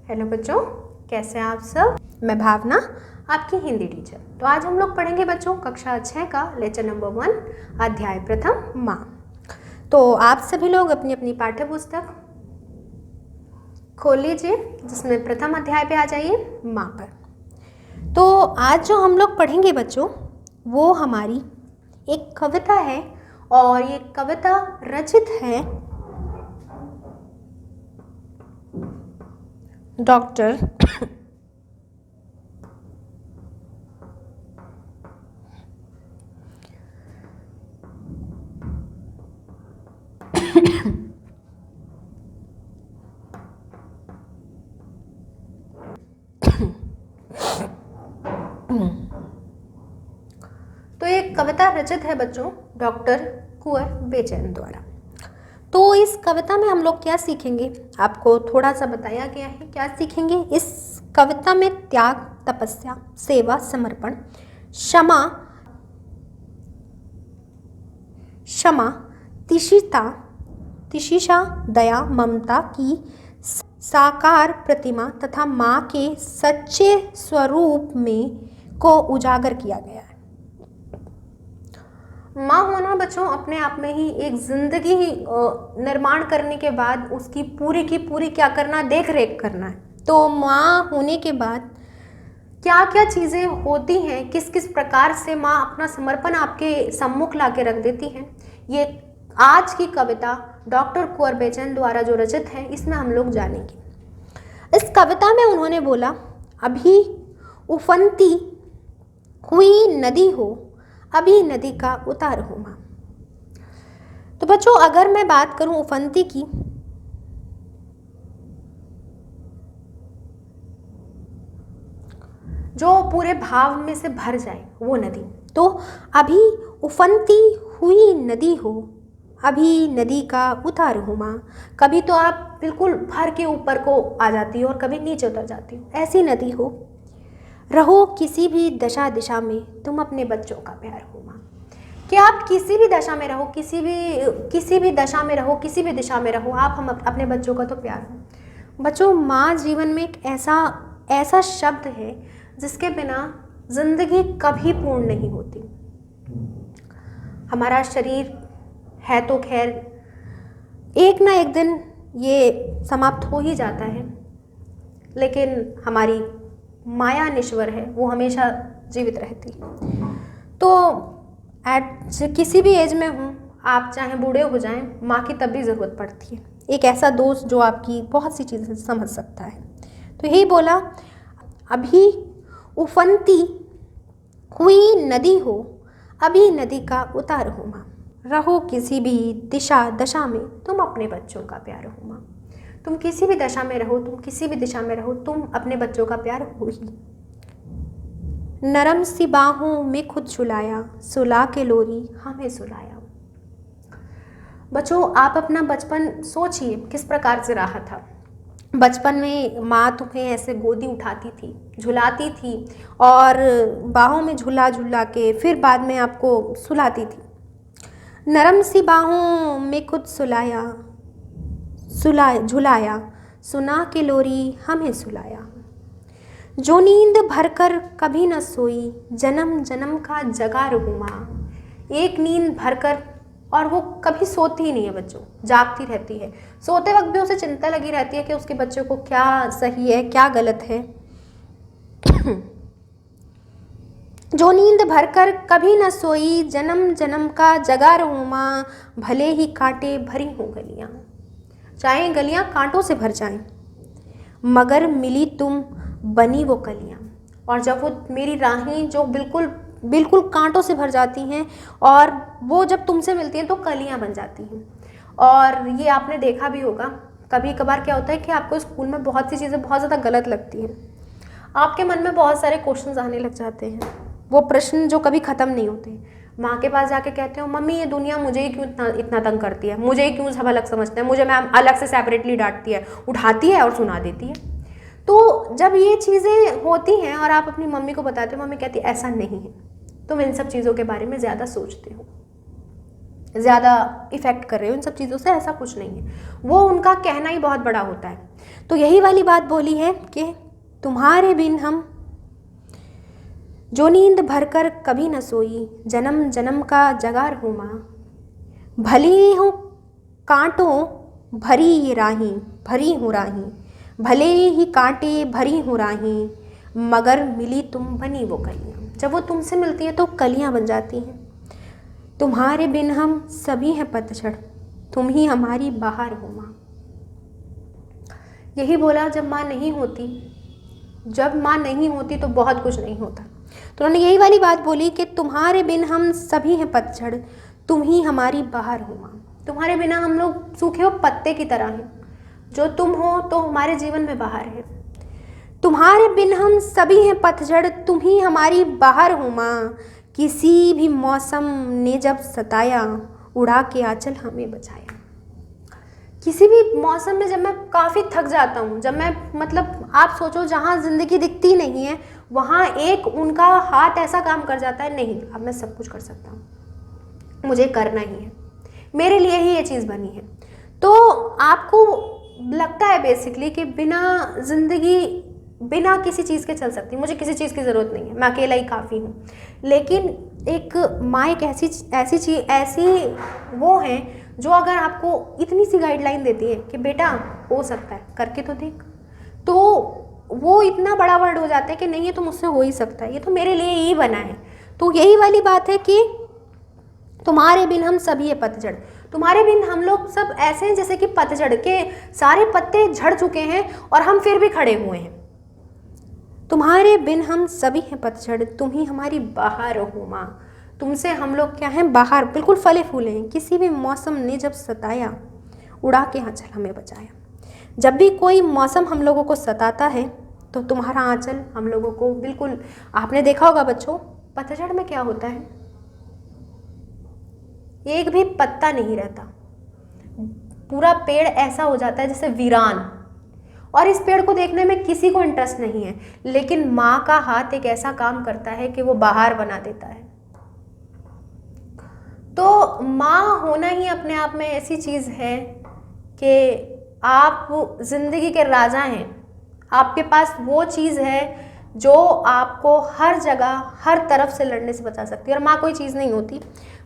Hello बच्चों, कैसे हैं आप सब। मैं भावना, आपकी हिंदी टीचर। तो आज हम लोग पढ़ेंगे बच्चों कक्षा 6 का लेक्चर नंबर 1 अध्याय प्रथम माँ। तो आप सभी लोग अपनी अपनी पाठ्य पुस्तक खोल लीजिए, जिसमें प्रथम अध्याय पे आ जाइए माँ पर। तो आज जो हम लोग पढ़ेंगे बच्चों, वो हमारी एक कविता है और ये कविता रचित है डॉक्टर तो ये कविता रचित है बच्चों डॉक्टर कुंवर बेचैन द्वारा। तो इस कविता में हम लोग क्या सीखेंगे, आपको थोड़ा सा बताया गया है। क्या सीखेंगे इस कविता में? त्याग, तपस्या, सेवा, समर्पण, क्षमा, तिशिशा, दया, ममता की साकार प्रतिमा तथा माँ के सच्चे स्वरूप में को उजागर किया गया है। माँ होना बच्चों अपने आप में ही एक जिंदगी निर्माण करने के बाद उसकी पूरी की पूरी क्या करना, देख रेख करना है। तो माँ होने के बाद क्या क्या चीज़ें होती हैं, किस किस प्रकार से माँ अपना समर्पण आपके सम्मुख ला के रख देती हैं, ये आज की कविता डॉक्टर कुंवर बेचैन द्वारा जो रचित है, इसमें हम लोग जानेंगे। इस कविता में उन्होंने बोला, अभी उफनती हुई नदी हो, अभी नदी का उतार हो माँ। तो बच्चों अगर मैं बात करूं उफनती की, जो पूरे भाव में से भर जाए वो नदी, तो अभी उफनती हुई नदी हो, अभी नदी का उतार हो माँ। कभी तो आप बिल्कुल भर के ऊपर को आ जाती हो और कभी नीचे उतर जाती हो, ऐसी नदी हो। रहो किसी भी दशा दिशा में, तुम अपने बच्चों का प्यार हो माँ। कि आप किसी भी दशा में रहो, किसी भी दशा में रहो, किसी भी दिशा में रहो, आप हम अपने बच्चों का तो प्यार हो। बच्चों माँ जीवन में एक ऐसा शब्द है जिसके बिना जिंदगी कभी पूर्ण नहीं होती। हमारा शरीर है तो खैर एक ना एक दिन ये समाप्त हो ही जाता है, लेकिन हमारी माया निश्वर है, वो हमेशा जीवित रहती है। तो किसी भी एज में हूँ, आप चाहे बूढ़े हो जाएं, माँ की तब भी ज़रूरत पड़ती है। एक ऐसा दोस्त जो आपकी बहुत सी चीज़ें समझ सकता है। तो यही बोला, अभी उफनती हुई नदी हो, अभी नदी का उतार हो माँ। रहो किसी भी दशा में, तुम अपने बच्चों का प्यार हो माँ। तुम किसी भी दशा में रहो, तुम किसी भी दिशा में रहो, तुम अपने बच्चों का प्यार हो ही। नरम सी बाहों में खुद झुलाया, सुला के लोरी हमें सुलाया। बच्चों आप अपना बचपन सोचिए किस प्रकार से रहा था। बचपन में माँ तुम्हें ऐसे गोदी उठाती थी, झुलाती थी और बाहों में झुला झुला के फिर बाद में आपको सुलाती थी। नरम सी बाहों में खुद झुलाया, सुना के लोरी हमें सुलाया। जो नींद भरकर कभी न सोई, जन्म जन्म का जगा रहूं माँ। एक नींद भरकर, और वो कभी सोती ही नहीं है बच्चों, जागती रहती है। सोते वक्त भी उसे चिंता लगी रहती है कि उसके बच्चों को क्या सही है क्या गलत है। जो नींद भरकर कभी न सोई, जन्म जन्म का जगा रहूं माँ। भले ही कांटे भरी हों गलियां, चाहे गलियां कांटों से भर जाएं, मगर मिली तुम बनी वो कलियां। और जब वो मेरी राहें जो बिल्कुल बिल्कुल कांटों से भर जाती हैं, और वो जब तुमसे मिलती हैं तो कलियां बन जाती हैं। और ये आपने देखा भी होगा, कभी कभार क्या होता है कि आपको स्कूल में बहुत सी चीज़ें बहुत ज़्यादा गलत लगती हैं, आपके मन में बहुत सारे क्वेश्चंस आने लग जाते हैं, वो प्रश्न जो कभी ख़त्म नहीं होते। माँ के पास जाके कहते हो, मम्मी ये दुनिया मुझे ही क्यों इतना तंग करती है, मुझे ही क्यों सब अलग समझते हैं, मुझे मैम अलग से सेपरेटली डांटती है, उठाती है और सुना देती है। तो जब ये चीज़ें होती हैं और आप अपनी मम्मी को बताते हो, मम्मी कहती है ऐसा नहीं है, तुम इन सब चीज़ों के बारे में ज़्यादा सोचते हो। ज़्यादा इफ़ेक्ट कर रहे हो इन सब चीज़ों से, ऐसा कुछ नहीं है। वो उनका कहना ही बहुत बड़ा होता है। तो यही वाली बात बोली है कि तुम्हारे बिन हम जो नींद भरकर कभी न सोई, जन्म जन्म का जगार हूँ माँ। भली हूँ कांटों भरी ये राही, भरी हूँ राही, भले ही कांटे भरी हूँ राही, मगर मिली तुम बनी वो कलियाँ। जब वो तुमसे मिलती है तो कलियाँ बन जाती हैं। तुम्हारे बिन हम सभी हैं पतझड़, तुम ही हमारी बहार हो माँ। यही बोला जब माँ नहीं होती, जब माँ नहीं होती तो बहुत कुछ नहीं होता। तो उन्होंने यही वाली बात बोली कि तुम्हारे बिन हम सभी हैं पतझड़, तुम ही हमारी बहार हो माँ। तुम्हारे बिना हम लोग सूखे हुए पत्ते की तरह हैं, जो तुम हो तो हमारे जीवन में बहार है। तुम्हारे बिन हम सभी हैं पतझड़, तुम ही हमारी बहार हो माँ। किसी भी मौसम ने जब सताया, उड़ा के आंचल हमें बचाया। किसी भी मौसम में जब मैं काफ़ी थक जाता हूँ, जब मैं मतलब आप सोचो जहाँ ज़िंदगी दिखती नहीं है वहाँ एक उनका हाथ ऐसा काम कर जाता है, नहीं अब मैं सब कुछ कर सकता हूँ, मुझे करना ही है, मेरे लिए ही ये चीज़ बनी है। तो आपको लगता है बेसिकली कि बिना ज़िंदगी बिना किसी चीज़ के चल सकती, मुझे किसी चीज़ की ज़रूरत नहीं है, मैं अकेला ही काफ़ी हूँ। लेकिन एक माँ एक ऐसी वो है जो अगर आपको इतनी सी गाइडलाइन देती है कि बेटा हो सकता है, करके तो देख, तो वो इतना बड़ा वर्ड हो जाता है कि नहीं ये तो मुझसे हो ही सकता है, ये तो मेरे लिए ही बना है। तो यही वाली बात है कि तुम्हारे बिन हम सभी है पतझड़, तुम्हारे बिन हम लोग सब ऐसे हैं जैसे कि पतझड़ के सारे पत्ते झड़ चुके हैं और हम फिर भी खड़े हुए हैं। तुम्हारे बिन हम सभी हैं पतझड़, तुम ही हमारी बहार हो माँ। तुमसे हम लोग क्या हैं, बाहर, बिल्कुल फले फूले हैं। किसी भी मौसम ने जब सताया, उड़ा के आंचल हमें बचाया। जब भी कोई मौसम हम लोगों को सताता है तो तुम्हारा आंचल हम लोगों को बिल्कुल, आपने देखा होगा बच्चों, पतझड़ में क्या होता है, एक भी पत्ता नहीं रहता, पूरा पेड़ ऐसा हो जाता है जैसे वीरान। और इस पेड़ को देखने में किसी को इंटरेस्ट नहीं है, लेकिन माँ का हाथ एक ऐसा काम करता है कि वो बहार बना देता है। तो माँ होना ही अपने आप में ऐसी चीज़ है कि आप जिंदगी के राजा हैं। आपके पास वो चीज़ है जो आपको हर जगह हर तरफ से लड़ने से बचा सकती है। और माँ कोई चीज़ नहीं होती,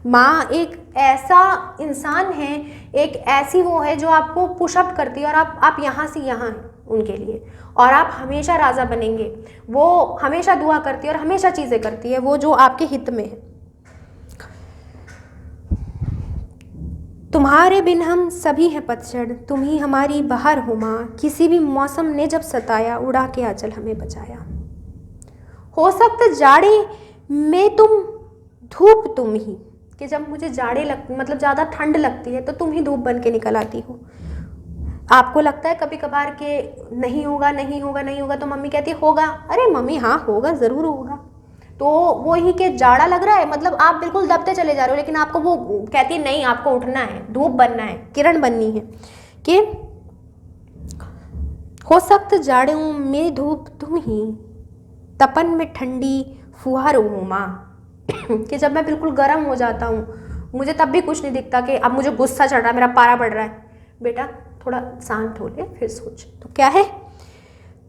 माँ एक ऐसा इंसान है, एक ऐसी वो है जो आपको पुशअप करती है और आप यहाँ से यहाँ हैं उनके लिए, और आप हमेशा राजा बनेंगे। वो हमेशा दुआ करती है और हमेशा चीज़ें करती है वो जो आपके हित में है। तुम्हारे बिन हम सभी हैं पतझड़, तुम ही हमारी बहार हो माँ। किसी भी मौसम ने जब सताया, उड़ा के आंचल हमें बचाया। हो सकता जाड़े में तुम धूप, तुम ही, कि जब मुझे जाड़े मतलब ज़्यादा ठंड लगती है तो तुम ही धूप बन के निकल आती हो। आपको लगता है कभी कभार कि नहीं होगा नहीं होगा नहीं होगा, तो मम्मी कहती है होगा, अरे मम्मी हाँ होगा, ज़रूर होगा। तो वो ही कि जाड़ा लग रहा है, मतलब आप बिल्कुल दबते चले जा रहे हो, लेकिन आपको वो कहती है नहीं आपको उठना है, धूप बनना है, किरण बननी है। कि हो सकता जाड़ों में धूप तुम ही, तपन में ठंडी फुहार हूँ माँ। कि जब मैं बिल्कुल गर्म हो जाता हूँ, मुझे तब भी कुछ नहीं दिखता कि अब मुझे गुस्सा चढ़ रहा है, मेरा पारा बढ़ रहा है, बेटा थोड़ा शांत हो ले फिर सोच। तो क्या है,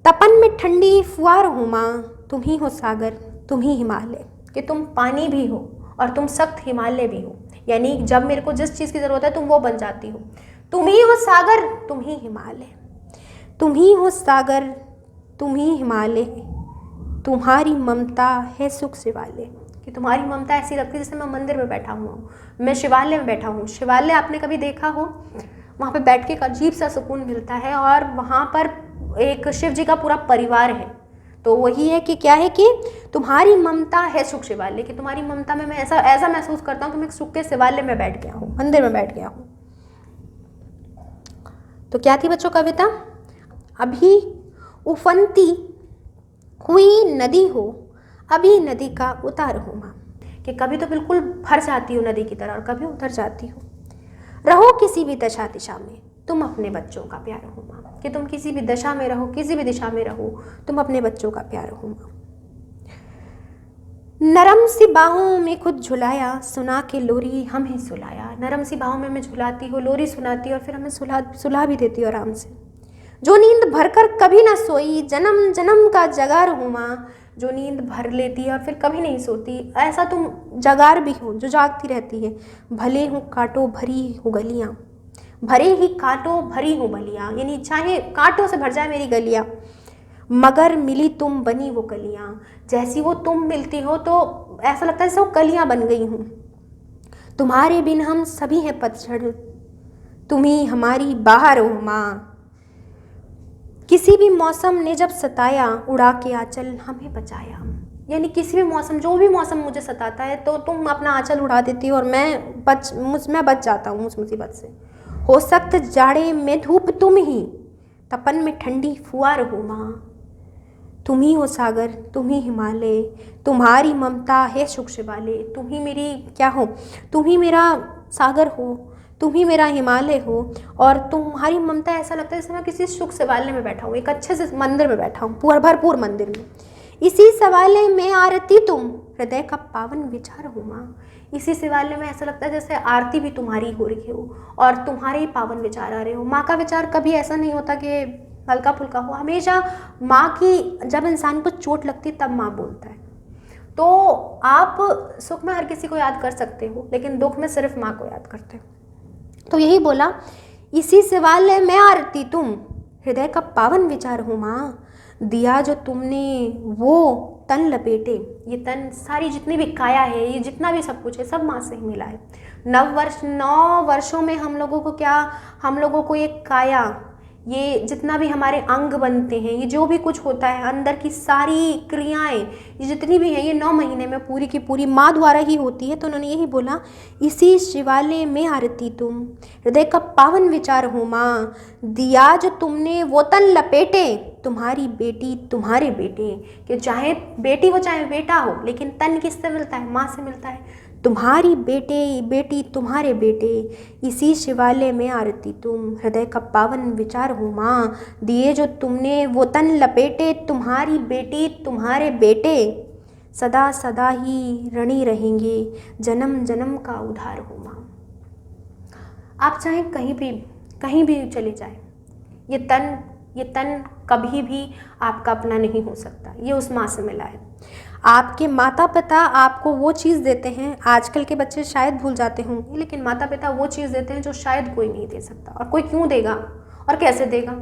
तपन में ठंडी फुहार हूँ माँ, तुम ही हो सागर, तुम ही हिमालय। कि तुम पानी भी हो और तुम सख्त हिमालय भी हो, यानी जब मेरे को जिस चीज़ की ज़रूरत है तुम वो बन जाती हो। तुम ही हो सागर, तुम ही हिमालय, तुम ही हो सागर, तुम ही हिमालय, तुम्हारी ममता है सुख शिवालय। कि तुम्हारी ममता ऐसी लगती है जैसे मैं मंदिर में बैठा हुआ हूँ, मैं शिवालय में बैठा हूँ। शिवालय आपने कभी देखा हो, वहाँ पे बैठ के एक अजीब सा सुकून मिलता है, और वहाँ पर एक शिव जी का पूरा परिवार है। तो वही है कि क्या है कि तुम्हारी ममता है सुख शिवालय, कि तुम्हारी ममता में मैं ऐसा महसूस करता हूँ कि मैं सुख के शिवालय में बैठ गया हूँ, मंदिर में बैठ गया हूँ। तो क्या थी बच्चों कविता, अभी उफनती हुई नदी हो, अभी नदी का उतार हो माँ। कि कभी तो बिल्कुल भर जाती हो नदी की तरह और कभी उतर जाती हो। रहो किसी भी दशा दिशा में, तुम अपने बच्चों का प्यार हो माँ। कि तुम किसी भी दशा में रहो, किसी भी दिशा में रहो, तुम अपने बच्चों का प्यार हो माँ। नरम सी बाहों में खुद झुलाया, सुना के लोरी हमें सुलाया। नरम सी बाहों में हमें झुलाती हो, लोरी सुनाती और फिर हमें सुला भी देती हो आराम से। जो नींद भरकर कभी ना सोई, जन्म जन्म का जगार हूँ माँ। जो नींद भर लेती है और फिर कभी नहीं सोती, ऐसा तुम जगार भी हो जो जागती रहती है। भले हूँ कांटों भरी हो गलियाँ, भरे ही कांटों भरी हो बलियाँ, यानी चाहे कांटों से भर जाए मेरी गलियाँ, मगर मिली तुम बनी वो कलियाँ। जैसी वो तुम मिलती हो तो ऐसा लगता है जैसे वो कलियाँ बन गई हूँ। तुम्हारे बिन हम सभी हैं पतझड़, तुम ही हमारी बाहर हो माँ। किसी भी मौसम ने जब सताया, उड़ा के आंचल हमें बचाया। यानी किसी भी मौसम, जो भी मौसम मुझे सताता है तो तुम अपना आंचल उड़ा देती हो और मैं बच जाता हूँ उस मुसीबत से। हो सख्त जाड़े में धूप तुम ही, तपन में ठंडी फुहार हो माँ। तुम ही हो सागर, तुम ही हिमालय, तुम्हारी ममता है सुख शिवाले। तुम ही मेरी क्या हो, तुम ही मेरा सागर हो, तुम ही मेरा हिमालय हो, और तुम्हारी ममता ऐसा लगता है जैसे मैं किसी सुख शिवालय में बैठा हूँ, एक अच्छे से मंदिर में बैठा हूँ, पूरा भरपूर मंदिर में। इसी शिवालय में आरती तुम, हृदय का पावन विचार हो माँ। इसी शिवालय में ऐसा लगता है जैसे आरती भी तुम्हारी हो रही हो और तुम्हारे ही पावन विचार आ रहे हो। माँ का विचार कभी ऐसा नहीं होता कि हल्का फुल्का हो, हमेशा माँ की, जब इंसान को चोट लगती तब माँ बोलता है। तो आप सुख में हर किसी को याद कर सकते हो, लेकिन दुख में सिर्फ माँ को याद करते हो। तो यही बोला, इसी शिवालय में आरती तुम, हृदय का पावन विचार हो माँ। दिया जो तुमने वो तन लपेटे, ये तन, सारी जितनी भी काया है, ये जितना भी सब कुछ है, सब माँ से ही मिला है। 9 वर्षों में हम लोगों को क्या, हम लोगों को ये काया, ये जितना भी हमारे अंग बनते हैं, ये जो भी कुछ होता है अंदर की सारी क्रियाएं, ये जितनी भी हैं, ये 9 महीने में पूरी की पूरी माँ द्वारा ही होती है। तो उन्होंने यही बोला, इसी शिवालय में आरती तुम, हृदय का पावन विचार हो माँ। दिया जो तुमने वो तन लपेटे, तुम्हारी बेटी तुम्हारे बेटे, कि चाहे बेटी हो चाहे बेटा हो, लेकिन तन किससे मिलता है, माँ से मिलता है। तुम्हारी बेटी तुम्हारे बेटे, इसी शिवालय में आरती तुम, हृदय का पावन विचार हो माँ। दिए जो तुमने वो तन लपेटे, तुम्हारी बेटी तुम्हारे बेटे, सदा सदा ही ऋणी रहेंगे, जन्म जन्म का उद्धार हो माँ। आप चाहे कहीं भी चले जाए, ये तन कभी भी आपका अपना नहीं हो सकता, ये उस माँ से मिला है। आपके माता पिता आपको वो चीज़ देते हैं, आजकल के बच्चे शायद भूल जाते होंगे, लेकिन माता पिता वो चीज़ देते हैं जो शायद कोई नहीं दे सकता। और कोई क्यों देगा और कैसे देगा,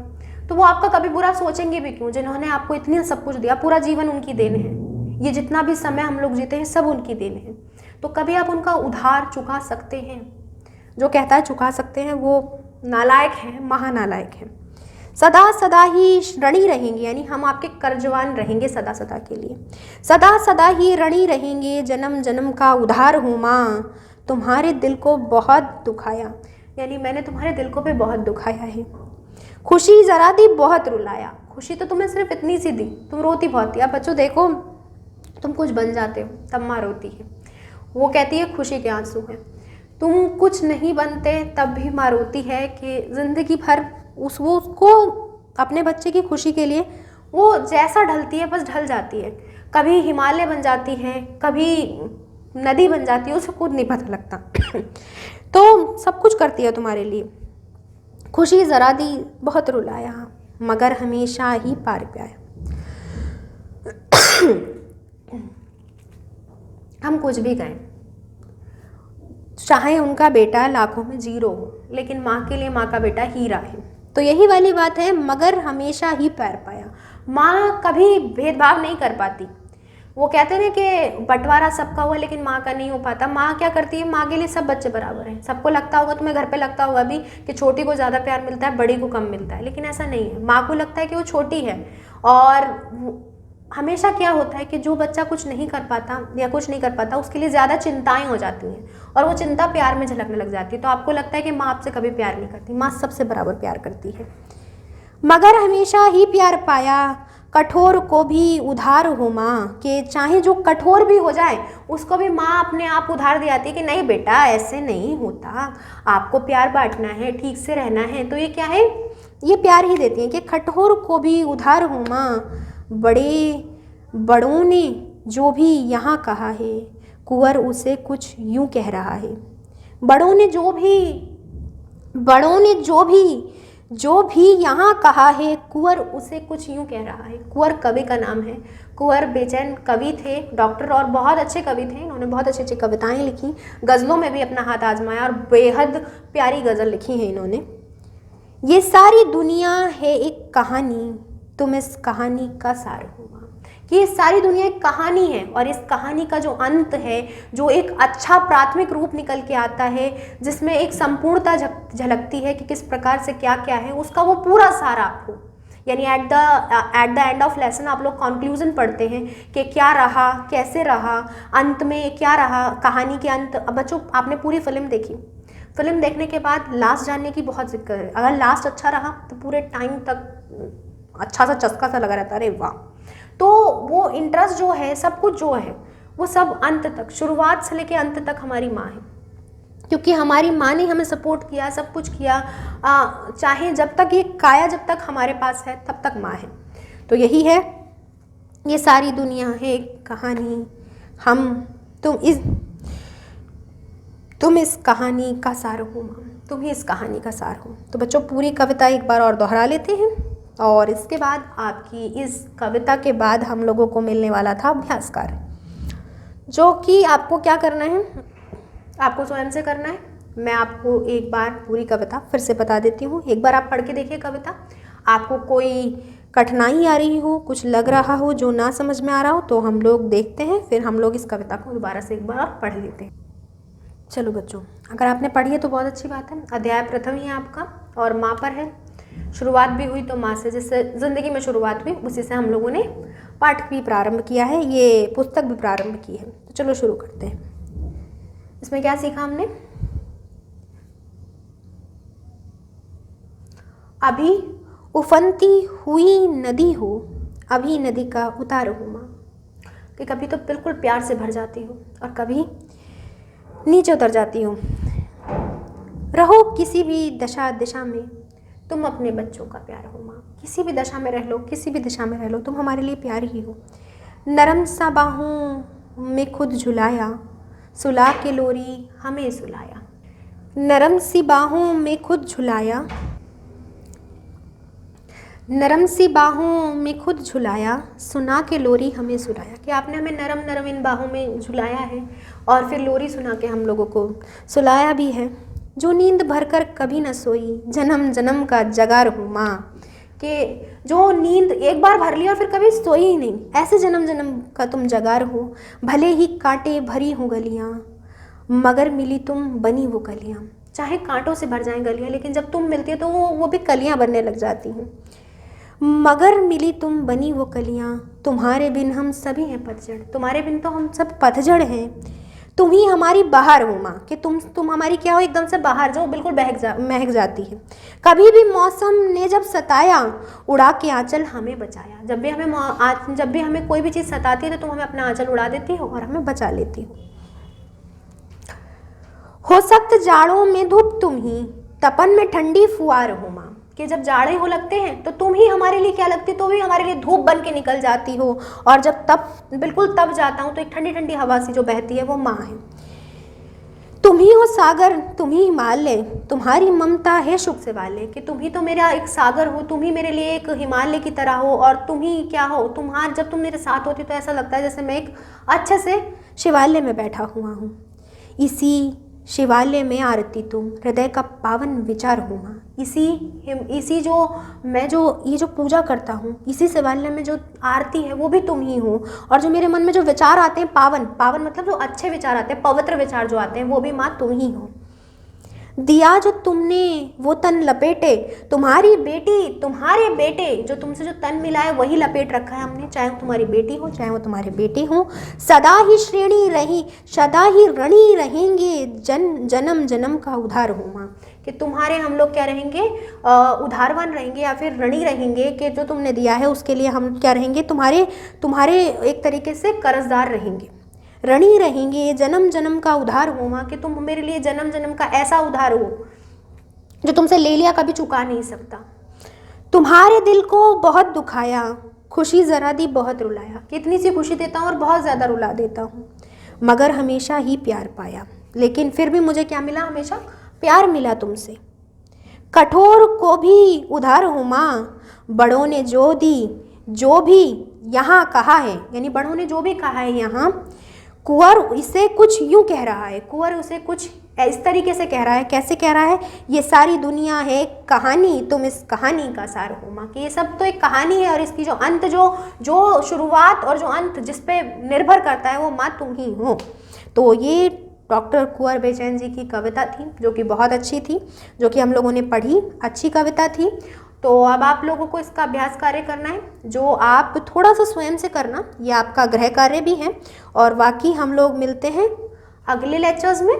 तो वो आपका कभी बुरा सोचेंगे भी क्यों, जिन्होंने आपको इतना सब कुछ दिया, पूरा जीवन उनकी देन है, ये जितना भी समय हम लोग जीते हैं सब उनकी देन है। तो कभी आप उनका उधार चुका सकते हैं, जो कहता है चुका सकते हैं वो नालायक है, महानालायक है। सदा सदा ही ऋणी रहेंगे, यानी हम आपके कर्जवान रहेंगे सदा सदा के लिए। सदा सदा ही ऋणी रहेंगे, जन्म जन्म का उधार हूँ माँ। तुम्हारे दिल को बहुत दुखाया, यानी मैंने तुम्हारे दिल को भी बहुत दुखाया है। खुशी जरा दी बहुत रुलाया, खुशी तो तुम्हें सिर्फ इतनी सी दी, तुम रोती बहुत थी। अब बच्चों देखो, तुम कुछ बन जाते हो तब माँ रोती है, वो कहती है खुशी के आंसू हैं। तुम कुछ नहीं बनते तब भी माँ रोती है कि ज़िंदगी भर उसको अपने बच्चे की खुशी के लिए वो जैसा ढलती है बस ढल जाती है, कभी हिमालय बन जाती है, कभी नदी बन जाती है, उसे खुद नहीं पता लगता। तो सब कुछ करती है तुम्हारे लिए। खुशी जरा दी बहुत रुलाया, मगर हमेशा ही पार पाया। हम कुछ भी कहें, चाहे उनका बेटा लाखों में 0 हो, लेकिन माँ के लिए माँ का बेटा हीरा है। तो यही वाली बात है, मगर हमेशा ही पार पाया। माँ कभी भेदभाव नहीं कर पाती। वो कहते हैं कि बंटवारा सबका हुआ लेकिन माँ का नहीं हो पाता। माँ क्या करती है, माँ के लिए सब बच्चे बराबर हैं। सबको लगता होगा, तुम्हें घर पे लगता होगा भी कि छोटी को ज़्यादा प्यार मिलता है, बड़ी को कम मिलता है, लेकिन ऐसा नहीं है। माँ को लगता है कि वो छोटी है, और हमेशा क्या होता है कि जो बच्चा कुछ नहीं कर पाता या कुछ नहीं कर पाता, उसके लिए ज़्यादा चिंताएं हो जाती हैं, और वो चिंता प्यार में झलकने लग जाती है। तो आपको लगता है कि माँ आपसे कभी प्यार नहीं करती, माँ सबसे बराबर प्यार करती है। मगर हमेशा ही प्यार पाया, कठोर को भी उधार हो माँ, कि चाहे जो कठोर भी हो जाए उसको भी माँ अपने आप उधार दिलाती है कि नहीं बेटा ऐसे नहीं होता, आपको प्यार बांटना है, ठीक से रहना है। तो ये क्या है, ये प्यार ही देती है कि कठोर को भी उधार हो माँ। बड़ों ने जो भी यहाँ कहा है, कुंवर उसे कुछ यूं कह रहा है। बड़ों ने जो भी यहाँ कहा है, कुंवर उसे कुछ यूं कह रहा है। कुंवर कवि का नाम है। कुंवर बेचैन कवि थे, डॉक्टर और बहुत अच्छे कवि थे। इन्होंने बहुत अच्छी अच्छी कविताएं लिखी, गज़लों में भी अपना हाथ आजमाया और बेहद प्यारी गज़ल लिखी है इन्होंने। ये सारी दुनिया है एक कहानी, तुम इस कहानी का सार हो। कि ये सारी दुनिया एक कहानी है और इस कहानी का जो अंत है, जो एक अच्छा प्राथमिक रूप निकल के आता है, जिसमें एक संपूर्णता झलकती है कि किस प्रकार से क्या क्या है, उसका वो पूरा सार आपको, यानी at the end of lesson आप लोग कंक्लूजन पढ़ते हैं कि क्या रहा, कैसे रहा, अंत में क्या रहा, कहानी के अंत। अब बच्चों आपने पूरी फिल्म देखी, फिल्म देखने के बाद लास्ट जानने की बहुत जिक्र है। अगर लास्ट अच्छा रहा तो पूरे टाइम तक अच्छा सा चस्का सा लगा रहता है, अरे वाह। तो वो इंटरेस्ट जो है, सब कुछ जो है, वो सब अंत तक, शुरुआत से लेके अंत तक हमारी माँ है, क्योंकि हमारी माँ ने हमें सपोर्ट किया, सब कुछ किया। चाहे जब तक ये काया जब तक हमारे पास है तब तक माँ है। तो यही है, ये सारी दुनिया है एक कहानी, तुम इस कहानी का सार हो माँ, तुम ही इस कहानी का सार हो। तो बच्चों पूरी कविता एक बार और दोहरा लेते हैं और इसके बाद आपकी इस कविता के बाद हम लोगों को मिलने वाला था अभ्यास कार्य, जो कि आपको क्या करना है, आपको स्वयं से करना है। मैं आपको एक बार पूरी कविता फिर से बता देती हूँ। एक बार आप पढ़ के देखिए कविता। आपको कोई कठिनाई आ रही हो, कुछ लग रहा हो जो ना समझ में आ रहा हो, तो हम लोग देखते हैं, फिर हम लोग इस कविता को दोबारा से एक बार और पढ़ लेते हैं। चलो बच्चों, अगर आपने पढ़ी है तो बहुत अच्छी बात है। अध्याय प्रथम ही है आपका और माँ पर है। शुरुआत भी हुई तो माँ से, जिससे ज़िंदगी में शुरुआत हुई उसी से हम लोगों ने पाठ भी प्रारंभ किया है, ये पुस्तक भी प्रारंभ की है। तो चलो शुरू करते हैं। इसमें क्या सीखा हमने? अभी उफनती हुई नदी हो, अभी नदी का उतार हो माँ, कि कभी तो बिल्कुल प्यार से भर जाती हो और कभी नीचे उतर जाती हो। रहो किसी भी दिशा में, तुम अपने बच्चों का प्यार हो माँ। किसी भी दशा में रह लो, किसी भी दिशा में रह लो, तुम हमारे लिए प्यारी ही हो। नरम सा बाहों में खुद झुलाया, सुला के लोरी हमें सुलाया। नरम सी बाहों में खुद झुलाया, नरम सी बाहों में खुद झुलाया, सुना के लोरी हमें सुलाया। कि आपने हमें नरम नरम इन बाहों में झुलाया है और फिर लोरी सुना के हम लोगों को सुलाया भी है। जो नींद भरकर कभी न सोई, जन्म जन्म का जगा रहूं माँ। कि जो नींद एक बार भर ली और फिर कभी सोई ही नहीं, ऐसे जन्म जन्म का तुम जगा रहो। भले ही कांटे भरी हो गलियाँ, मगर मिली तुम बनी वो कलियाँ। चाहे कांटों से भर जाएं गलियाँ, लेकिन जब तुम मिलती है तो वो भी कलियाँ बनने लग जाती हैं। मगर मिली तुम बनी वो कलियाँ, तुम्हारे बिन हम सभी हैं पतझड़। तुम्हारे बिन तो हम सब पतझड़ हैं। तुम ही हमारी बहार हो माँ। कि तुम हमारी क्या हो, एकदम से बाहर जो बिल्कुल महक जाती है। कभी भी मौसम ने जब सताया, उड़ा के आंचल हमें बचाया। जब भी हमें कोई भी चीज़ सताती है तो तुम हमें अपना आंचल उड़ा देती हो और हमें बचा लेती हो सख्त जाड़ों में धूप तुम ही, तपन में ठंडी फुहार हो माँ। कि जब जाड़े हो लगते हैं तो तुम ही हमारे लिए क्या लगती, तो भी हमारे लिए धूप बन के निकल जाती हो। और जब बिल्कुल तब जाता हूँ तो एक ठंडी ठंडी हवा सी जो बहती है वो माँ है। तुम ही हो सागर, तुम ही हिमालय, तुम्हारी ममता है शुभ से वाले। कि तुम ही तो मेरा एक सागर हो, तुम ही मेरे लिए एक हिमालय की तरह हो। और तुम ही क्या हो, जब तुम मेरे साथ होती तो ऐसा लगता है जैसे मैं एक अच्छे से शिवालय में बैठा हुआ हूँ। इसी शिवालय में आरती तुम, हृदय का पावन विचार हो माँ। इसी जो मैं जो ये जो पूजा करता हूँ, इसी शिवालय में जो आरती है वो भी तुम ही हो। और जो मेरे मन में जो विचार आते हैं, पावन मतलब जो अच्छे विचार आते हैं, पवित्र विचार जो आते हैं, वो भी माँ तुम ही हो। दिया जो तुमने वो तन लपेटे, तुम्हारे बेटे जो तुमसे जो तन मिला है वही लपेट रखा है हमने। चाहे वो तुम्हारी बेटी हो, चाहे वो तुम्हारे बेटे हो, सदा ही ऋणी रहेंगे, जन्म जन्म का उधार हो माँ। कि तुम्हारे हम लोग क्या रहेंगे, उधारवान रहेंगे या फिर ऋणी रहेंगे। कि जो तुमने दिया है उसके लिए हम क्या रहेंगे, तुम्हारे एक तरीके से कर्जदार रहेंगे, ऋणी रहेंगे, जन्म जन्म का उधार हो माँ। कि तुम मेरे लिए जन्म जन्म का ऐसा उधार हो जो तुमसे ले लिया कभी चुका नहीं सकता। तुम्हारे दिल को बहुत दुखाया, खुशी ज़रा दी बहुत रुलाया, कितनी सी खुशी देता हूँ और बहुत ज़्यादा रुला देता हूँ। मगर हमेशा ही प्यार पाया, लेकिन फिर भी मुझे क्या मिला, हमेशा प्यार मिला तुमसे। कठोर को भी उधार हूँ माँ, बड़ों ने जो दी जो भी यहाँ कहा है, यानी बड़ों ने जो भी कहा है यहाँ, कुंवर इसे कुछ यूँ कह रहा है, कुंवर उसे कुछ इस तरीके से कह रहा है। कैसे कह रहा है, ये सारी दुनिया है कहानी, तुम इस कहानी का सार हो माँ, कि ये सब तो एक कहानी है और इसकी जो अंत जो शुरुआत और जो अंत जिस पे निर्भर करता है वो माँ तुम ही हो। तो ये डॉक्टर कुंवर बेचैन जी की कविता थी, जो कि बहुत अच्छी थी, जो कि हम लोगों ने पढ़ी, अच्छी कविता थी। तो अब आप लोगों को इसका अभ्यास कार्य करना है, जो आप थोड़ा सा स्वयं से करना, ये आपका गृह कार्य भी है। और बाकी हम लोग मिलते हैं अगले लेक्चर्स में।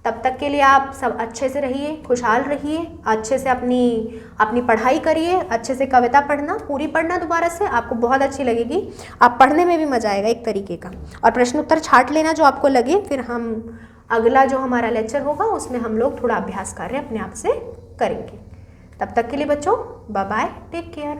तब तक के लिए आप सब अच्छे से रहिए, खुशहाल रहिए, अच्छे से अपनी पढ़ाई करिए, अच्छे से कविता पढ़ना, पूरी पढ़ना दोबारा से, आपको बहुत अच्छी लगेगी, आप पढ़ने में भी मज़ा आएगा एक तरीके का। और प्रश्न उत्तर छांट लेना जो आपको लगे, फिर हम अगला जो हमारा लेक्चर होगा उसमें हम लोग थोड़ा अभ्यास कार्य अपने आप से करेंगे। तब तक के लिए बच्चों बाय बाय, टेक केयर।